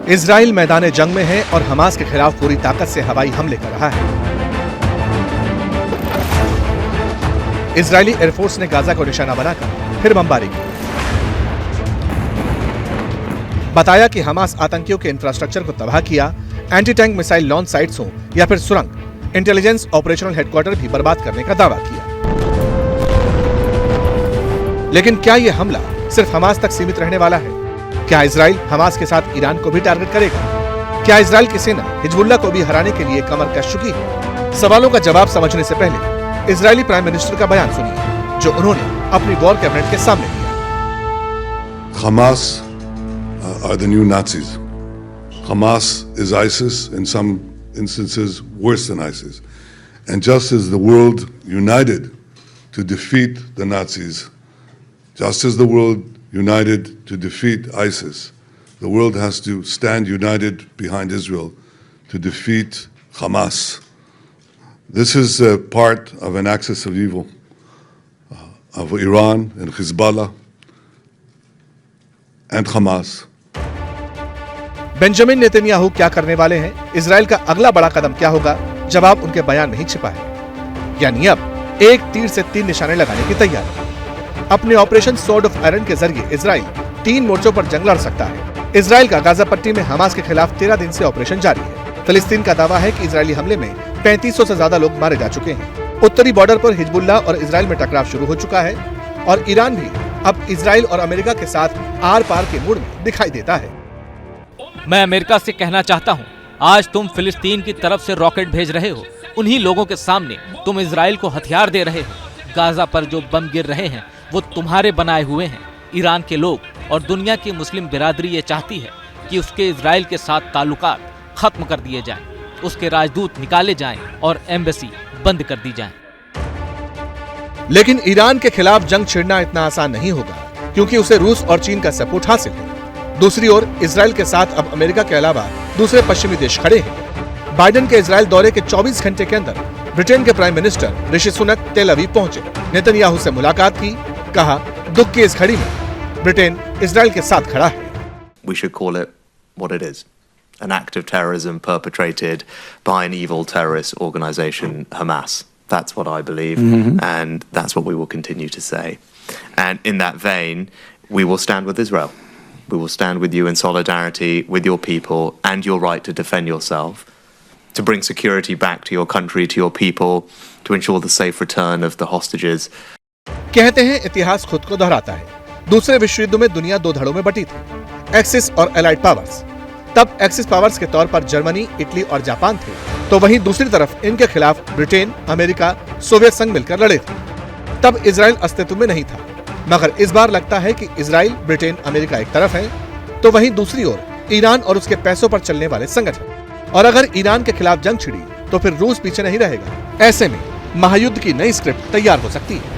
Israel मैदान जंग में है और हमास के खिलाफ पूरी ताकत से हवाई हमले कर रहा है। इजरायली एयरफोर्स ने गाजा को निशाना बनाकर फिर बमबारी की। बताया कि हमास आतंकियों के इंफ्रास्ट्रक्चर को तबाह किया, anti tank missile launch sites हो या फिर सुरंग, इंटेलिजेंस ऑपरेशनल हेडक्वार्टर भी बर्बाद करने का दावा किया। लेकिन क्या यह हमला सिर्फ हमास तक सीमित रहने वाला है? क्या इजराइल हमास के साथ ईरान को भी टारगेट करेगा? क्या इजराइल की सेना हिजबुल्लाह को भी हराने के लिए कमर कस चुकी है? सवालों का जवाब समझने से पहले इजरायली प्राइम मिनिस्टर का बयान सुनिए, जो उन्होंने अपनी वॉर कैबिनेट के सामने दिया। Hamas are the new Nazis. Hamas is ISIS, in some instances worse than ISIS. And just as the world united to defeat the Nazis, just as the world united to defeat ISIS, the world has to stand united behind Israel to defeat Hamas. This is part of an axis of evil of Iran and Hezbollah and Hamas. Benjamin Netanyahu क्या करने वाले हैं? Israel का अगला बड़ा कदम क्या होगा? जवाब उनके बयान में ही छिपा है। यानी अब एक तीर से 3 निशाने लगाने की तैयारी। अपने ऑपरेशन स्वॉर्ड ऑफ आयरन के जरिए इजराइल 3 मोर्चों पर जंग लड़ सकता है। इजराइल का गाजा पट्टी में हमास के खिलाफ 13 दिन से ऑपरेशन जारी है। फिलिस्तीन का दावा है कि इजरायली हमले में 3500 से ज्यादा लोग मारे जा चुके हैं। उत्तरी बॉर्डर पर हिजबुल्लाह और इजराइल में टकराव शुरू हो चुका है और ईरान भी अब इजराइल और अमेरिका के साथ आर पार के मूड में दिखाई देता है। मैं अमेरिका से कहना चाहता हूं, आज तुम फिलिस्तीन की तरफ से रॉकेट भेज रहे हो, उन्हीं लोगों के सामने तुम इजराइल को हथियार दे रहे हो। गाजा पर जो बम गिर रहे हैं वो तुम्हारे बनाए हुए हैं। ईरान के लोग और दुनिया की मुस्लिम बिरादरी ये चाहती है कि उसके इजराइल के साथ ताल्लुकात खत्म कर दिए जाएं, उसके राजदूत निकाले जाएं और एम्बेसी बंद कर दी जाए। लेकिन ईरान के खिलाफ जंग छिड़ना इतना आसान नहीं होगा, क्योंकि उसे रूस और चीन का सपोर्ट हासिल है। दूसरी ओर इजराइल के साथ अब अमेरिका के अलावा दूसरे पश्चिमी देश खड़े हैं। बाइडेन के इजराइल दौरे के 24 घंटे के अंदर ब्रिटेन के प्राइम मिनिस्टर ऋषि सुनक तेल अवीव पहुंचे, नेतन्याहू से मुलाकात की। कहा, दुख की इस घड़ी में ब्रिटेन इजराइल के साथ खड़ा है। We should call it what it is, an act of terrorism perpetrated by an evil terrorist organization, Hamas. That's what I believe, and that's what we will continue to say. And in that vein, we will stand with Israel. We will stand with you in solidarity with your people and your right to defend yourself, to bring security back to your country, to your people, to ensure the safe return of the hostages. कहते हैं इतिहास खुद को दोहराता है। दूसरे विश्व युद्ध में दुनिया 2 धड़ों में बटी थी, एक्सिस और एलाइड पावर्स। तब एक्सिस पावर्स के तौर पर जर्मनी, इटली और जापान थे, तो वहीं दूसरी तरफ इनके खिलाफ ब्रिटेन, अमेरिका, सोवियत संघ मिलकर लड़े थे। तब इजराइल अस्तित्व में नहीं था, मगर इस बार लगता है कि इजराइल, ब्रिटेन, अमेरिका एक तरफ है, तो वहीं दूसरी ओर ईरान और उसके पैसों पर चलने वाले संगठन। और अगर ईरान के खिलाफ जंग छिड़ी तो फिर रूस पीछे नहीं रहेगा। ऐसे में महायुद्ध की नई स्क्रिप्ट तैयार हो सकती है।